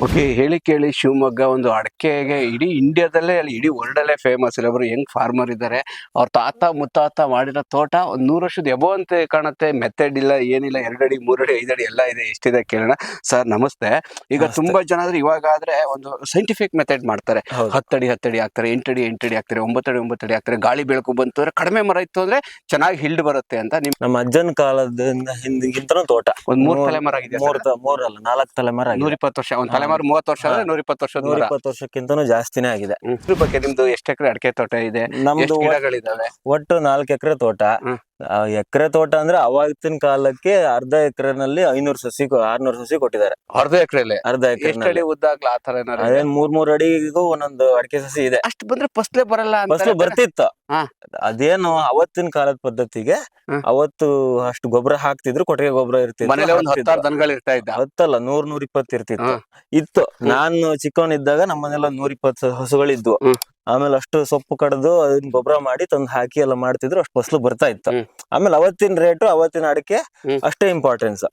Okay, ಹೇಳಿ ಕೇಳಿ ಶಿವಮೊಗ್ಗ ಒಂದು ಅಡಕೆಗೆ ಇಡೀ ಇಂಡಿಯಾದಲ್ಲೇ ಅಲ್ಲ ಇಡೀ ವರ್ಲ್ಡ್ ಅಲ್ಲೇ ಫೇಮಸ್. ಇಲ್ಲೊಬ್ರು ಯಂಗ್ ಫಾರ್ಮರ್ ಇದ್ದಾರೆ. ಅವ್ರ ತಾತ ಮುತ್ತಾತ ಮಾಡಿರೋ ತೋಟ ಒಂದ್ 100 ವರ್ಷದ ಎಬೋ ಅಂತ ಕಾಣುತ್ತೆ. ಮೆಥಡ್ ಇಲ್ಲ, ಏನಿಲ್ಲ. 2 ಅಡಿ 3 ಅಡಿ 5 ಅಡಿ ಎಲ್ಲ ಇದೆ. ಎಷ್ಟಿದೆ ಕೇಳೋಣ. ಸರ್ ನಮಸ್ತೆ. ಈಗ ನಮಸ್ತೆ. ತುಂಬಾ ಜನ ಆದ್ರೆ ಇವಾಗ ಆದ್ರೆ ಒಂದು ಸೈಂಟಿಫಿಕ್ ಮೆಥಡ್ ಮಾಡ್ತಾರೆ. ಹೌದು. 10 ಅಡಿ 10 ಅಡಿ ಹಾಕ್ತಾರೆ, 8 ಅಡಿ 8 ಅಡಿ ಹಾಕ್ತಾರೆ, 9 ಅಡಿ 9 ಅಡಿ ಹಾಕ್ತಾರೆ. ಗಾಳಿ ಬೆಳಕು ಬಂತು ಅಂದ್ರೆ ಕಡಿಮೆ ಮರ ಇತ್ತು ಅಂದ್ರೆ ಚೆನ್ನಾಗಿ ಹಿಲ್ಡ್ ಬರುತ್ತೆ ಅಂತ ನಮ್ಮ ಅಜ್ಜನ ಕಾಲದಿಂದ ಹಿಂದಿಗಿಂತನೂ ತೋಟ ಒಂದ್ 3 ತಲೆಮಾರು ಆಗಿದೆ. ಮೂರಲ್ಲ 4 ತಲೆಮಾರ 120 ವರ್ಷ. ಒಂದ್ ತಲೆಮಾರು 30 ವರ್ಷ ಅಂದ್ರೆ 120 ವರ್ಷದ ಮರ. 120 ವರ್ಷಕ್ಕಿಂತನೂ ಜಾಸ್ತಿನೇ ಆಗಿದೆ. ಇದ್ರ ಬಗ್ಗೆ ನಿಮ್ದು ಎಷ್ಟು ಎಕರೆ ಅಡಕೆ ತೋಟ ಇದೆ? ನಮ್ದು ಎಷ್ಟು ಗಿಡಗಳಿದಾವೆ? ಒಟ್ಟು 4 ಎಕರೆ ತೋಟ. ಎಕರೆ ತೋಟ ಅಂದ್ರೆ ಅವತ್ತಿನ ಕಾಲಕ್ಕೆ ಅರ್ಧ ಎಕರೆನಲ್ಲಿ 500 ಸಸಿ 600 ಸಸಿ ಕೊಟ್ಟಿದ್ದಾರೆ. ಅರ್ಧ ಎಕರೆಲೆ ಅರ್ಧ ಎಷ್ಟು ಎಕರೆ ಅಡಿ ಉದ್ದ ಆಗ್ಲ ಆತರ ಏನಾರು ಇದೆ? ಅದೇನ್ 3 ಅಡಿಗೂ ಒಂದೊಂದು ಅಡಿಕೆ ಸಸಿ ಇದೆ. ಅಷ್ಟು ಬಂದ್ರೆ ಫಸ್ಟ್ಲೇ ಬರಲ್ಲ ಅಂತ ಫಸ್ಟ್ ಬರ್ತಿತ್ತು. ಹಾ. ಅದೇನು ಅವತ್ತಿನ ಕಾಲದ ಪದ್ಧತಿಗೆ ಅವತ್ತು ಅಷ್ಟು ಗೊಬ್ಬರ ಹಾಕ್ತಿದ್ರು, ಕೊಟ್ಟಿಗೆ ಗೊಬ್ಬರ ಮನೇಲಿ ಒಂದ್ 10 ಇರ್ತಿತ್ತು. ದನಗಳು ಇರ್ತಾ ಇದ್ದ. ಹತ್ತಲ್ಲ 100-120 ಇರ್ತಿತ್ತು. ಇತ್ತು. ನಾನು ಚಿಕ್ಕವನಿದ್ದಾಗ ನಮ್ಮನೆಲ್ಲ 120 ಹಸುಗಳಿದ್ವು. ಆಮೇಲೆ ಅಷ್ಟು ಸೊಪ್ಪು ಕಡ್ದು ಅದನ್ನ ಗೊಬ್ಬರ ಮಾಡಿ ತಂದು ಹಾಕಿ ಎಲ್ಲ ಮಾಡ್ತಿದ್ರು. ಅಷ್ಟು ಫಸಲು ಬರ್ತಾ ಇತ್ತು. ಆಮೇಲೆ ಅವತ್ತಿನ ರೇಟು ಅವತ್ತಿನ ಅಡಿಕೆ ಅಷ್ಟೇ ಇಂಪಾರ್ಟೆನ್ಸ್.